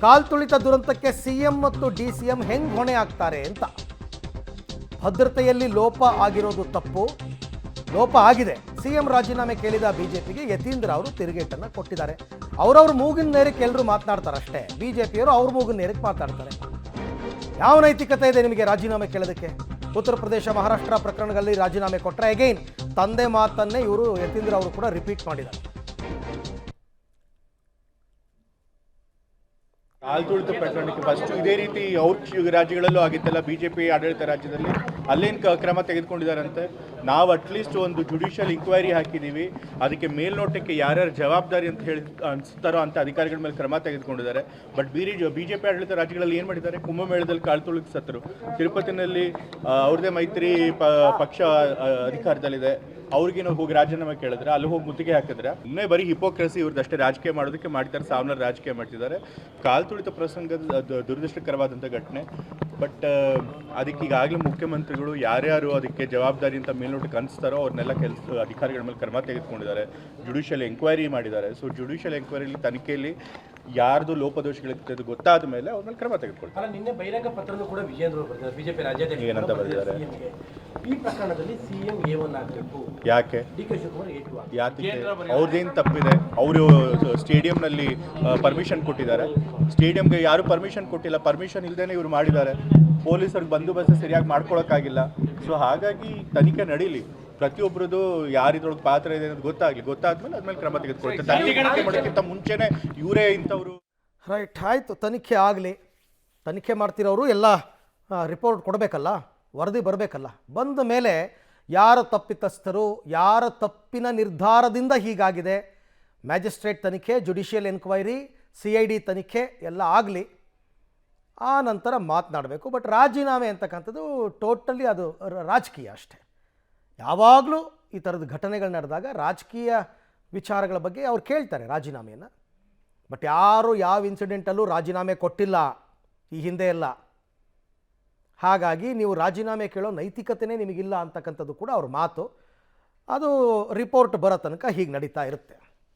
ಕಾಲ್ತುಳಿತ ದುರಂತಕ್ಕೆ ಸಿಎಂ ಮತ್ತು ಡಿಸಿಎಂ ಹೆಂಗ್ ಹೊಣೆ ಆಗ್ತಾರೆ ಅಂತ. ಭದ್ರತೆಯಲ್ಲಿ ಲೋಪ ಆಗಿರೋದು ತಪ್ಪು, ಲೋಪ ಆಗಿದೆ. ಸಿಎಂ ರಾಜೀನಾಮೆ ಕೇಳಿದ ಬಿಜೆಪಿಗೆ ಯತೀಂದ್ರ ಅವರು ತಿರುಗೇಟನ್ನು ಕೊಟ್ಟಿದ್ದಾರೆ. ಅವರವ್ರ ಮೂಗಿನ ನೇರಕ್ಕೆ ಎಲ್ಲರೂ ಮಾತನಾಡ್ತಾರೆ ಅಷ್ಟೇ. ಬಿಜೆಪಿಯವರು ಅವ್ರ ಮೂಗಿನ ನೇರಕ್ಕೆ ಮಾತಾಡ್ತಾರೆ. ಯಾವ ನೈತಿಕತೆ ಇದೆ ನಿಮಗೆ ರಾಜೀನಾಮೆ ಕೇಳೋದಕ್ಕೆ? ಉತ್ತರ ಪ್ರದೇಶ ಮಹಾರಾಷ್ಟ್ರ ಪ್ರಕರಣಗಳಲ್ಲಿ ರಾಜೀನಾಮೆ ಕೊಟ್ಟರೆ ಅಗೈನ್ ತಂದೆ ಮಾತನ್ನೇ ಇವರು ಯತೀಂದ್ರ ಅವರು ಕೂಡ ರಿಪೀಟ್ ಮಾಡಿದ್ದಾರೆ. ಕಾಲ್ತುಳಿತ ಪ್ರಕರಣಕ್ಕೆ ಫಸ್ಟ್ ಇದೇ ರೀತಿ ಅವ್ರ ರಾಜ್ಯಗಳಲ್ಲೂ ಆಗಿತ್ತಲ್ಲ, ಬಿಜೆಪಿ ಆಡಳಿತ ರಾಜ್ಯದಲ್ಲಿ ಅಲ್ಲೇನು ಕ್ರಮ ತೆಗೆದುಕೊಂಡಿದ್ದಾರಂತೆ. ನಾವು ಅಟ್ಲೀಸ್ಟ್ ಒಂದು ಜುಡಿಷಿಯಲ್ ಇಂಕ್ವೈರಿ ಹಾಕಿದ್ದೀವಿ, ಅದಕ್ಕೆ ಮೇಲ್ನೋಟಕ್ಕೆ ಯಾರ್ಯಾರು ಜವಾಬ್ದಾರಿ ಅಂತ ಹೇಳಿ ಅನಿಸ್ತಾರೋ ಅಂತ ಅಧಿಕಾರಿಗಳ ಮೇಲೆ ಕ್ರಮ ತೆಗೆದುಕೊಂಡಿದ್ದಾರೆ. ಬಟ್ ಬಿಜೆಪಿ ಆಡಳಿತ ರಾಜ್ಯಗಳಲ್ಲಿ ಏನು ಮಾಡಿದ್ದಾರೆ? ಕುಂಭಮೇಳದಲ್ಲಿ ಕಾಲ್ತುಳಿತ ಸತ್ತರು. ತಿರುಪತಿನಲ್ಲಿ ಅವ್ರದ್ದೇ ಮೈತ್ರಿ ಪಕ್ಷ ಅಧಿಕಾರದಲ್ಲಿದೆ, ಅವ್ರಿಗೇನೋ ಹೋಗಿ ರಾಜೀನಾಮೆ ಕೇಳಿದ್ರೆ ಅಲ್ಲಿ ಹೋಗಿ ಮುತ್ತಿಗೆ ಹಾಕಿದ್ರೆ ಇನ್ನೇ ಬರೀ ಹಿಪೋಕ್ರಸಿ ಇವ್ರದ್ದಷ್ಟೇ. ರಾಜಕೀಯ ಮಾಡೋದಕ್ಕೆ ಮಾಡಿದ್ದಾರೆ, ಸಾವಿರಾರು ರಾಜಕೀಯ ಮಾಡ್ತಿದ್ದಾರೆ. ಕಾಲ್ತುಳಿತ ಪ್ರಸಂಗದ ದುರದೃಷ್ಟಕರವಾದಂಥ ಘಟನೆ. ಬಟ್ ಅದಕ್ಕೆ ಈಗಾಗಲೇ ಮುಖ್ಯಮಂತ್ರಿಗಳು ಯಾರ್ಯಾರು ಅದಕ್ಕೆ ಜವಾಬ್ದಾರಿ ಅಂತ ಮೇಲ್ನೋಟಕ್ಕೆ ಅನಿಸ್ತಾರೋ ಅವ್ರನ್ನೆಲ್ಲ ಅಧಿಕಾರಿಗಳ ಮೇಲೆ ಕ್ರಮ ತೆಗೆದುಕೊಂಡಿದ್ದಾರೆ. ಜುಡಿಷಿಯಲ್ ಎಂಕ್ವೈರಿ ಮಾಡಿದ್ದಾರೆ. ಸೊ ಜುಡಿಷಿಯಲ್ ಎಂಕ್ವೈರಿಲಿ ತನಿಖೆಯಲ್ಲಿ ಯಾರ್ದು ಲೋಪದೋಷಗಳಿರ್ತದೆ ಗೊತ್ತಾದ ಮೇಲೆ ಅವ್ರ ಮೇಲೆ ಕ್ರಮ ತೆಗೆದುಕೊಳ್ತಾರೆ. ನಿನ್ನೆ ಬಹಿರಂಗ ಪತ್ರನೂ ಕೂಡ ವಿಜೇಂದ್ರ ಅವರು ಬರೆದಿದ್ದಾರೆ, ಬಿಜೆಪಿ ರಾಜ್ಯಾಧ್ಯಕ್ಷ ಏನಂತ ಬರೆದಿದ್ದಾರೆ? ಈ ಪ್ರಕರಣದಲ್ಲಿ ಸಿಎಂ A1 ಆಗಬೇಕು, ಯಾಕೆ DK ಶಿವಕುಮಾರ್ A2 ಯಾಕೆ? ಅವ್ರದ್ದೇನು ತಪ್ಪಿದೆ? ಅವರು ಸ್ಟೇಡಿಯಂನಲ್ಲಿ ಪರ್ಮಿಷನ್ ಕೊಟ್ಟಿದ್ದಾರೆ. ಸ್ಟೇಡಿಯಂಗೆ ಯಾರು ಪರ್ಮಿಷನ್ ಕೊಟ್ಟಿಲ್ಲ, ಪರ್ಮಿಷನ್ ಇಲ್ಲದೇ ಇವರು ಮಾಡಿದ್ದಾರೆ. ಪೊಲೀಸರಿಗೆ ಬಂದೋಬಸ್ತ್ ಸರಿಯಾಗಿ ಮಾಡ್ಕೊಳಕ್ಕಾಗಿಲ್ಲ. ಸೊ ಹಾಗಾಗಿ ತನಿಖೆ ನಡೀಲಿ, ಪ್ರತಿಯೊಬ್ಬರದು ಯಾರಿದ್ರೊಳಗೆ ಪಾತ್ರ ಇದೆ ಅನ್ನೋದು ಗೊತ್ತಾದ್ಮೇಲೆ ಅದ್ಮೇಲೆ ಕ್ರಮ ತೆಗೆದುಕೊಳ್ತಾರೆ. ತನಿಖೆ ಮಾಡೋಕ್ಕಿಂತ ಮುಂಚೆನೆ ಇವರೇ ಇಂಥವ್ರು. ರೈಟ್, ಆಯಿತು, ತನಿಖೆ ಆಗಲಿ. ತನಿಖೆ ಮಾಡ್ತಿರೋರು ಎಲ್ಲ ರಿಪೋರ್ಟ್ ಕೊಡಬೇಕಲ್ಲ, ವರದಿ ಬರಬೇಕಲ್ಲ. ಬಂದ ಮೇಲೆ ಯಾರ ತಪ್ಪಿತಸ್ಥರು, ಯಾರ ತಪ್ಪಿನ ನಿರ್ಧಾರದಿಂದ ಹೀಗಾಗಿದೆ, ಮ್ಯಾಜಿಸ್ಟ್ರೇಟ್ ತನಿಖೆ, ಜುಡಿಷಿಯಲ್ ಎನ್ಕ್ವೈರಿ, CID ತನಿಖೆ ಎಲ್ಲ ಆಗಲಿ. ಆ ನಂತರ ಮಾತನಾಡಬೇಕು. ಬಟ್ ರಾಜೀನಾಮೆ ಅಂತಕ್ಕಂಥದ್ದು ಟೋಟಲಿ ಅದು ರಾಜಕೀಯ ಅಷ್ಟೇ. ಯಾವಾಗಲೂ ಈ ಥರದ ಘಟನೆಗಳು ನಡೆದಾಗ ರಾಜಕೀಯ ವಿಚಾರಗಳ ಬಗ್ಗೆ ಅವ್ರು ಕೇಳ್ತಾರೆ ರಾಜೀನಾಮೆಯನ್ನು. ಬಟ್ ಯಾರು ಯಾವ ಇನ್ಸಿಡೆಂಟಲ್ಲೂ ರಾಜೀನಾಮೆ ಕೊಟ್ಟಿಲ್ಲ ಈ ಹಿಂದೆ ಎಲ್ಲ. ಹಾಗಾಗಿ ನೀವು ರಾಜೀನಾಮೆ ಕೇಳೋ ನೈತಿಕತೆಯೇ ನಿಮಗಿಲ್ಲ ಅಂತಕ್ಕಂಥದ್ದು ಕೂಡ ಅವ್ರ ಮಾತು. ಅದು ರಿಪೋರ್ಟ್ ಬರೋ ತನಕ ಹೀಗೆ ನಡೀತಾ ಇರುತ್ತೆ.